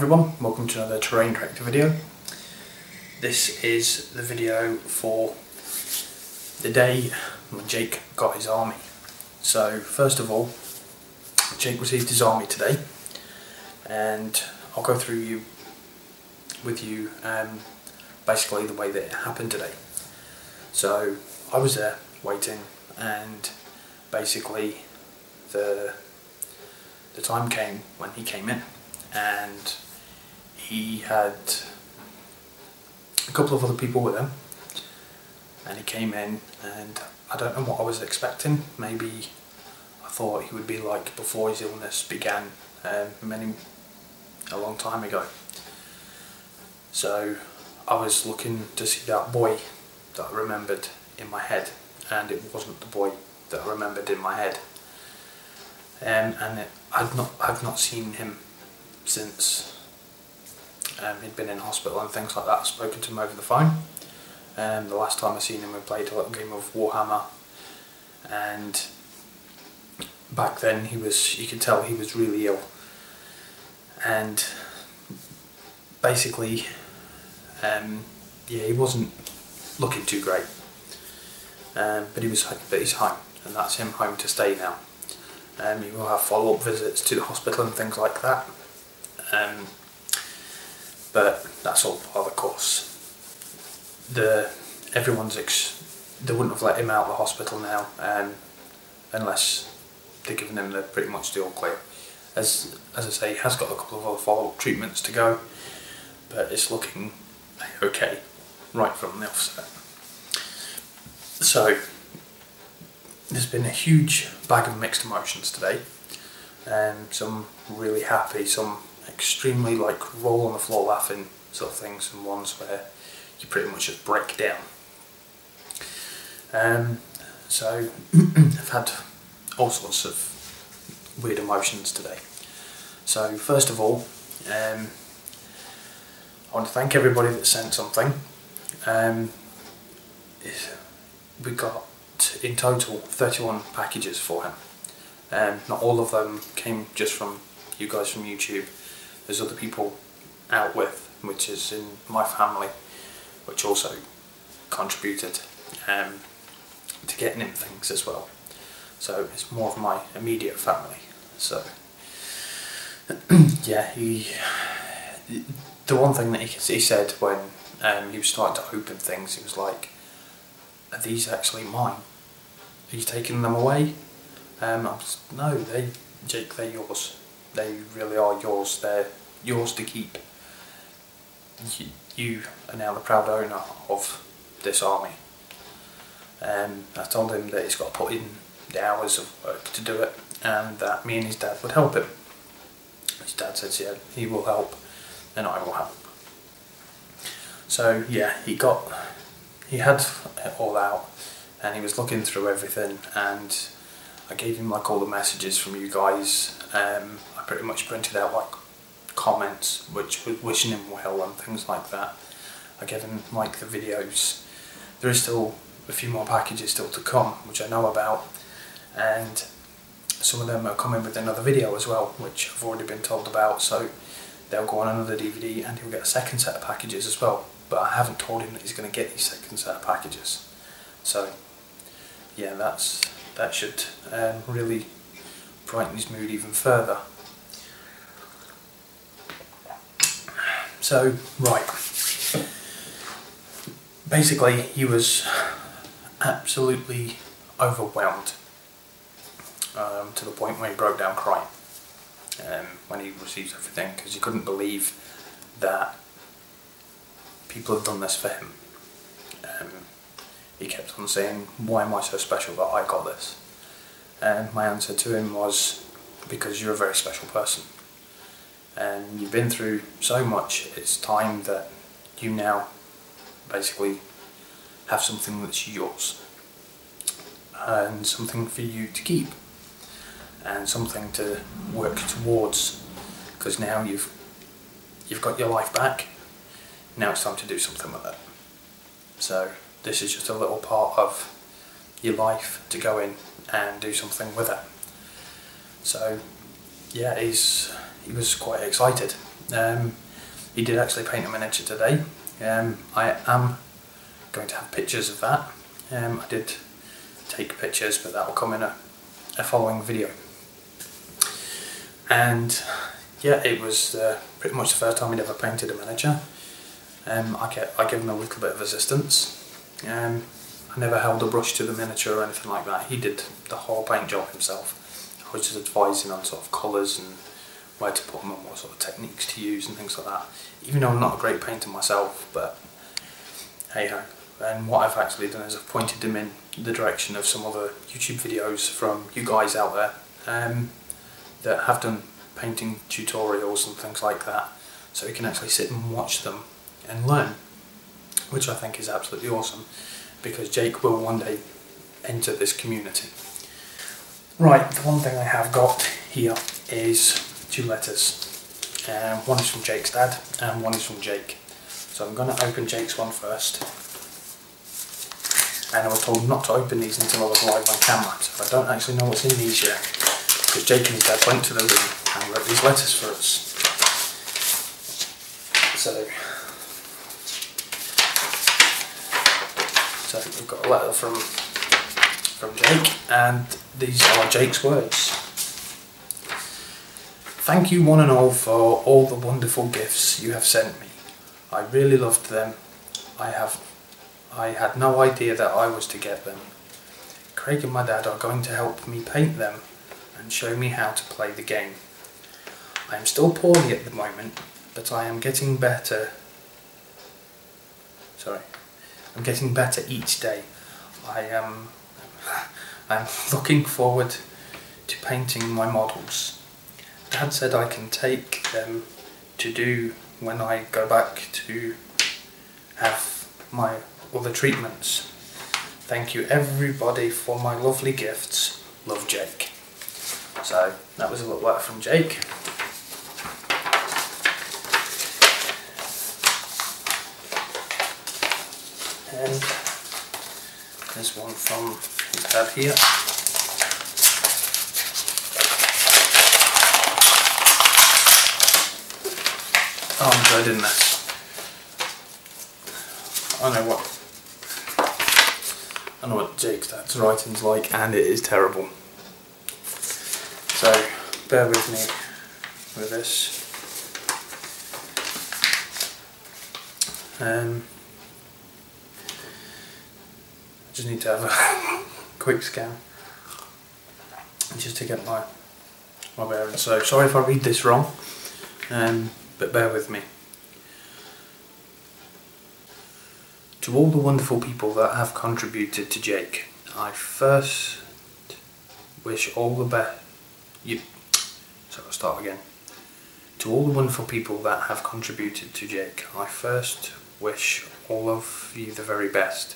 everyone, welcome to another terrain tractor video. This is the video for the day when Jake got his army. So first of all, Jake received his army today, and I'll go through with you basically the way that it happened today. So I was there waiting, and basically the time came when he came in, and he had a couple of other people with him, and he came in, and I don't know what I was expecting. Maybe I thought he would be like before his illness began a long time ago. So I was looking to see that boy that I remembered in my head, and it wasn't the boy that I remembered in my head. I've not seen him since he'd been in hospital and things like that. I've spoken to him over the phone. The last time I seen him, we played a little game of Warhammer, and back then you could tell he was really ill, and basically he wasn't looking too great, but he's home, and that's him home to stay now. He will have follow-up visits to the hospital and things like that, but that's all part of the course. They wouldn't have let him out of the hospital now unless they're giving him pretty much the all clear. As I say, he has got a couple of other follow-up treatments to go, but it's looking okay right from the offset. So there's been a huge bag of mixed emotions today. Some really happy, some extremely like roll on the floor laughing sort of things, and ones where you pretty much just break down. So I've had all sorts of weird emotions today. So first of all, I want to thank everybody that sent something. We got in total 31 packages for him. Not all of them came just from you guys from YouTube. There's other people out with, which is in my family, which also contributed to getting him things as well. So it's more of my immediate family. So yeah, the one thing that he said when he was starting to open things, he was like, "Are these actually mine? Are you taking them away?" No, Jake, they're yours. They really are yours. They're yours to keep. You are now the proud owner of this army. I told him that he's got to put in the hours of work to do it, and that me and his dad would help him. His dad says, yeah, he will help, and I will help. So yeah, he had it all out, and he was looking through everything, and I gave him like all the messages from you guys. I pretty much printed out like comments which were wishing him well and things like that. I gave him like the videos. There is still a few more packages still to come, which I know about, and some of them are coming with another video as well, which I've already been told about, so they'll go on another DVD, and he'll get a second set of packages as well, but I haven't told him that he's going to get his second set of packages. So yeah, that should really brighten his mood even further. So right, basically he was absolutely overwhelmed to the point where he broke down crying when he received everything, because he couldn't believe that people have done this for him. He kept on saying, "Why am I so special that I got this?" And my answer to him was, because you're a very special person, and you've been through so much. It's time that you now basically have something that's yours, and something for you to keep, and something to work towards, because now you've got your life back. Now it's time to do something with it. So this is just a little part of your life to go in and do something with it. So yeah, he was quite excited. He did actually paint a miniature today. I am going to have pictures of that. I did take pictures, but that will come in a following video. And yeah, it was pretty much the first time he'd ever painted a miniature. I gave him a little bit of assistance. I never held a brush to the miniature or anything like that. He did the whole paint job himself. I was just advising on sort of colours and where to put them and what sort of techniques to use and things like that. Even though I'm not a great painter myself, but hey ho. And what I've actually done is I've pointed him in the direction of some other YouTube videos from you guys out there that have done painting tutorials and things like that, so he can actually sit and watch them and learn, which I think is absolutely awesome, because Jake will one day enter this community. Right, the one thing I have got here is 2 letters. One is from Jake's dad and one is from Jake. So I'm going to open Jake's one first. And I was told not to open these until I was live on camera, so I don't actually know what's in these yet, because Jake and his dad went to the room and wrote these letters for us. So we've got a letter from Jake, and these are Jake's words. Thank you one and all for all the wonderful gifts you have sent me. I really loved them. I had no idea that I was to get them. Craig and my dad are going to help me paint them and show me how to play the game. I am still poorly at the moment, but I am getting better. I'm getting better each day. I'm looking forward to painting my models. Dad said I can take them to do when I go back to have my other treatments. Thank you everybody for my lovely gifts. Love, Jake. So that was a little letter from Jake. And there's one from his dad here. Oh, I'm dreading this. I know what Jake's dad's writing's like, and it is terrible. So bear with me with this. I just need to have a quick scan just to get my bearings. So sorry if I read this wrong, but bear with me. To all the wonderful people that have contributed to Jake, I first wish all the best. I'll start again. To all the wonderful people that have contributed to Jake, I first wish all of you the very best.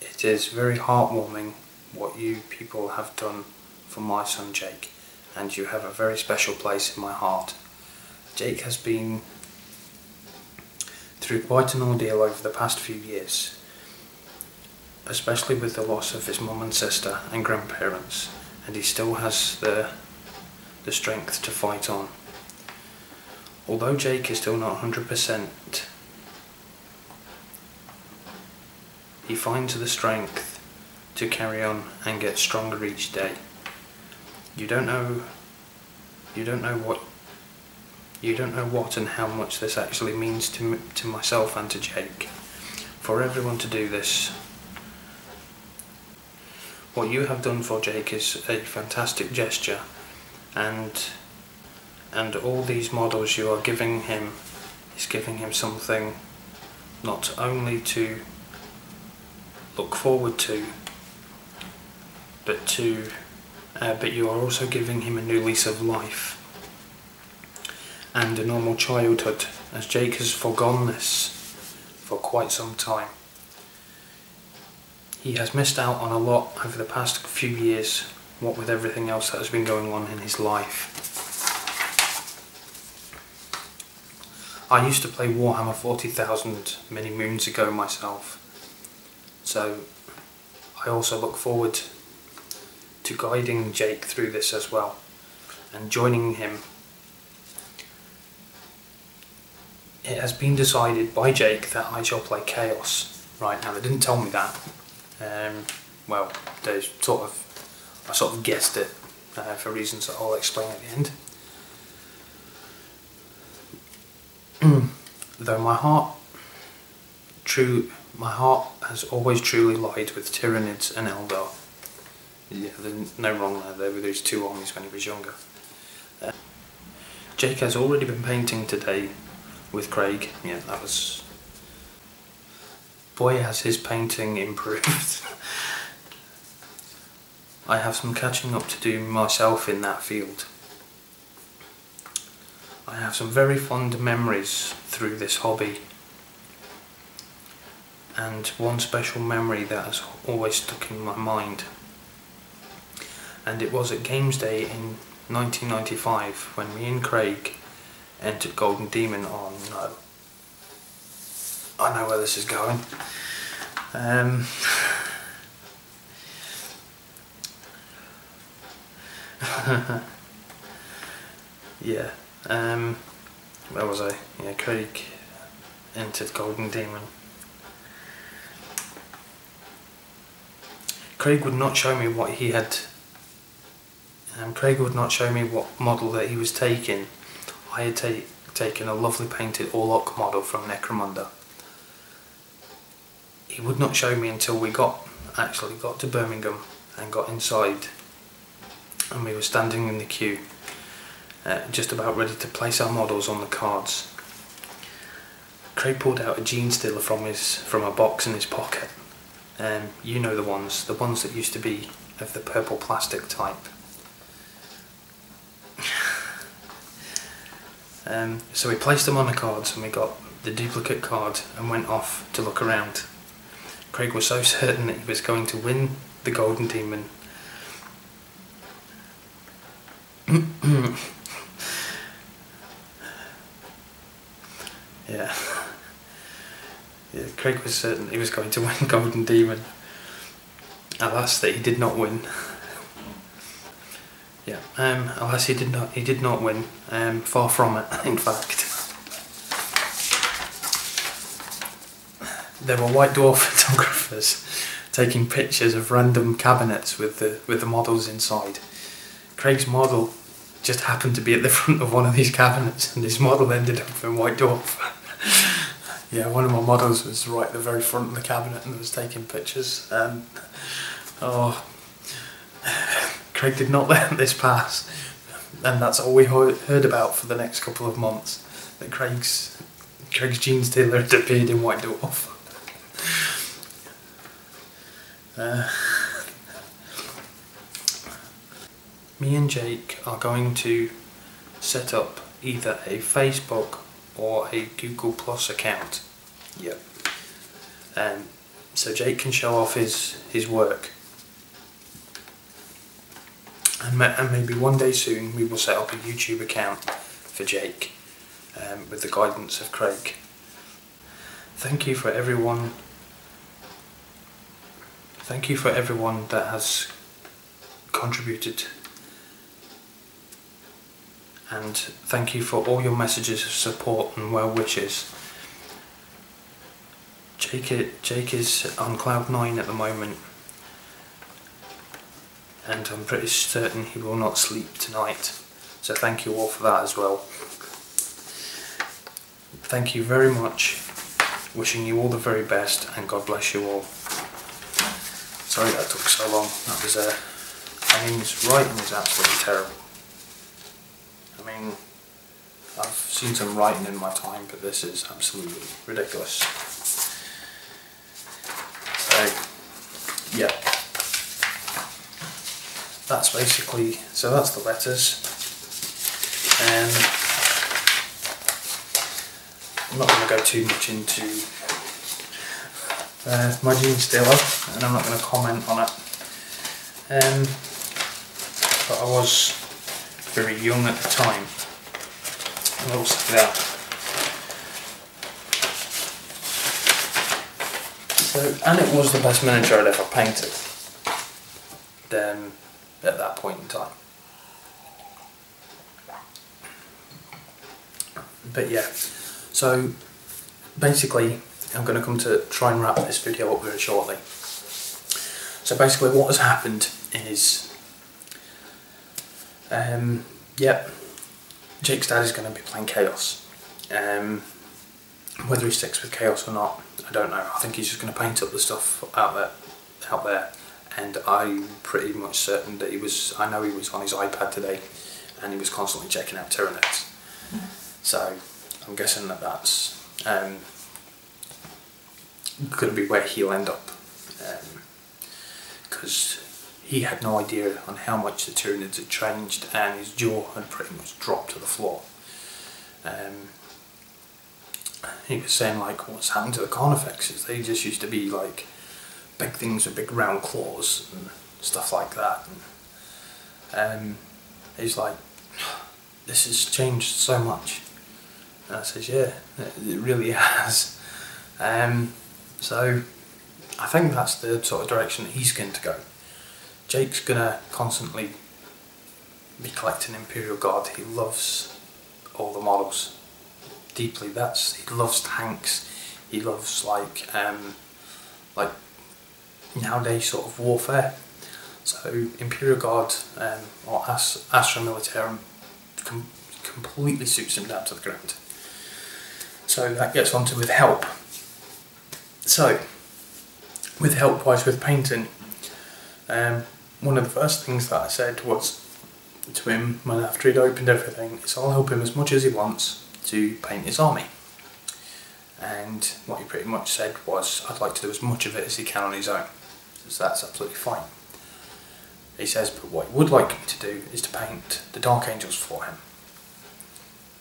It is very heartwarming what you people have done for my son Jake, and you have a very special place in my heart. Jake has been through quite an ordeal over the past few years, especially with the loss of his mum and sister and grandparents, and he still has the strength to fight on. Although Jake is still not 100%, he finds the strength to carry on and get stronger each day. You don't know what and how much this actually means to myself and to Jake. For everyone to do this, what you have done for Jake is a fantastic gesture, and all these models you are giving him is giving him something not only to look forward to, but you are also giving him a new lease of life and a normal childhood, as Jake has forgone this for quite some time. He has missed out on a lot over the past few years, what with everything else that has been going on in his life. I used to play Warhammer 40,000 many moons ago myself, so I also look forward to guiding Jake through this as well, and joining him it has been decided by Jake that I shall play Chaos. Right, now they didn't tell me that. Well, I sort of guessed it for reasons that I'll explain at the end. Though my heart has always truly lied with Tyranids and Eldar. Yeah, there's no wrong there. There were those two armies when he was younger. Jake has already been painting today with Craig. Yeah, that was... Boy, has his painting improved. I have some catching up to do myself in that field. I have some very fond memories through this hobby, and one special memory that has always stuck in my mind, and it was at Games Day in 1995 when me and Craig entered Golden Demon. Oh no, I know where this is going. Yeah, where was I? Yeah, Craig entered Golden Demon. Craig would not show me what he had. Craig would not show me what model that he was taking. I had taken a lovely painted Orlok model from Necromunda. He would not show me until we actually got to Birmingham and got inside, and we were standing in the queue, just about ready to place our models on the cards. Craig pulled out a gene stealer from a box in his pocket. You know the ones that used to be of the purple plastic type. So we placed them on the cards and we got the duplicate card and went off to look around. Craig was so certain that he was going to win the Golden Demon. Yeah. Yeah, Craig was certain he was going to win Golden Demon. Alas, that he did not win. Yeah, alas he did not win. Far from it, in fact. There were White Dwarf photographers taking pictures of random cabinets with the models inside. Craig's model just happened to be at the front of one of these cabinets, and his model ended up in White Dwarf. Yeah, one of my models was right at the very front of the cabinet and was taking pictures. Oh, Craig did not let this pass, and that's all we heard about for the next couple of months. That Craig's gene stealer had appeared in White Dwarf. Me and Jake are going to set up either a Facebook or a Google Plus account. Yep. So Jake can show off his work. And maybe one day soon we will set up a YouTube account for Jake, with the guidance of Craig. Thank you for everyone that has contributed, and thank you for all your messages of support and well wishes. Jake is on cloud 9 at the moment, and I'm pretty certain he will not sleep tonight, so thank you all for that as well. Thank you very much, wishing you all the very best, and God bless you all. Sorry that took so long. That was I mean, his writing is absolutely terrible. I mean, I've seen some writing in my time, but this is absolutely ridiculous. So, yeah. That's basically, so that's the letters. I'm not going to go too much into my gene stealer, and I'm not going to comment on it. But I was very young at the time, and I will say that. So, and it was the best miniature I'd ever painted at that point in time. But yeah, So basically I'm going to come to try and wrap this video up very shortly. So basically what has happened is, yep, Jake's dad is going to be playing Chaos. Whether he sticks with Chaos or not, I don't know. I think he's just going to paint up the stuff out there, and I'm pretty much certain that I know he was on his iPad today and he was constantly checking out Tyranids. So I'm guessing that that's going to be where he'll end up, because he had no idea on how much the Tyranids had changed, and his jaw had pretty much dropped to the floor. He was saying like, what's happened to the Carnifexes? They just used to be like big things with big round claws and stuff like that. And he's like, this has changed so much. And I says, yeah, it really has. So I think that's the sort of direction that he's going to go. Jake's going to constantly be collecting Imperial Guard. He loves all the models deeply. He loves tanks. He loves like nowadays sort of warfare. So Imperial Guard or Astra Militarum completely suits him down to the ground. So that gets on to with help. So with help wise with painting, one of the first things that I said was to him after he'd opened everything is I'll help him as much as he wants to paint his army. And what he pretty much said was I'd like to do as much of it as he can on his own. So that's absolutely fine. He says, but what he would like me to do is to paint the Dark Angels for him.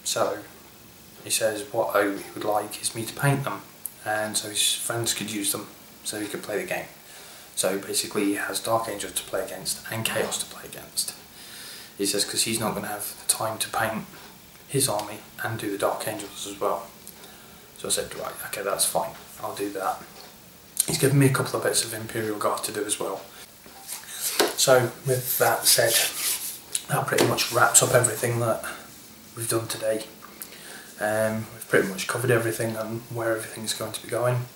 So he says what he would like is me to paint them, and so his friends could use them so he could play the game. So basically he has Dark Angels to play against and Chaos to play against. He says because he's not going to have the time to paint his army and do the Dark Angels as well. So I said, right, okay, that's fine, I'll do that. He's given me a couple of bits of Imperial Guard to do as well. So with that said, that pretty much wraps up everything that we've done today. We've pretty much covered everything and where everything's going to be going.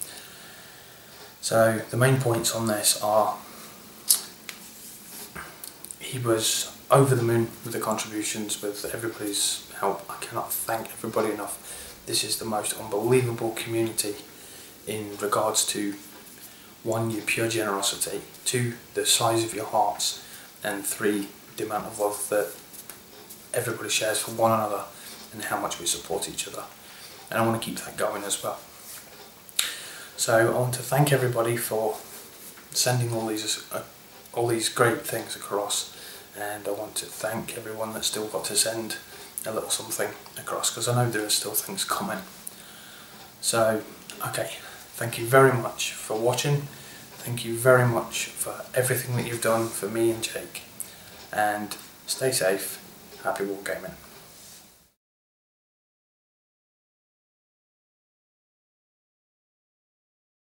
So the main points on this are, he was over the moon with the contributions, with everybody's help. I cannot thank everybody enough. This is the most unbelievable community in regards to, one, your pure generosity, two, the size of your hearts, and three, the amount of love that everybody shares for one another and how much we support each other. And I want to keep that going as well. So I want to thank everybody for sending all these great things across, and I want to thank everyone that still got to send a little something across, because I know there are still things coming. So, okay, thank you very much for watching. Thank you very much for everything that you've done for me and Jake. And stay safe. Happy wargaming.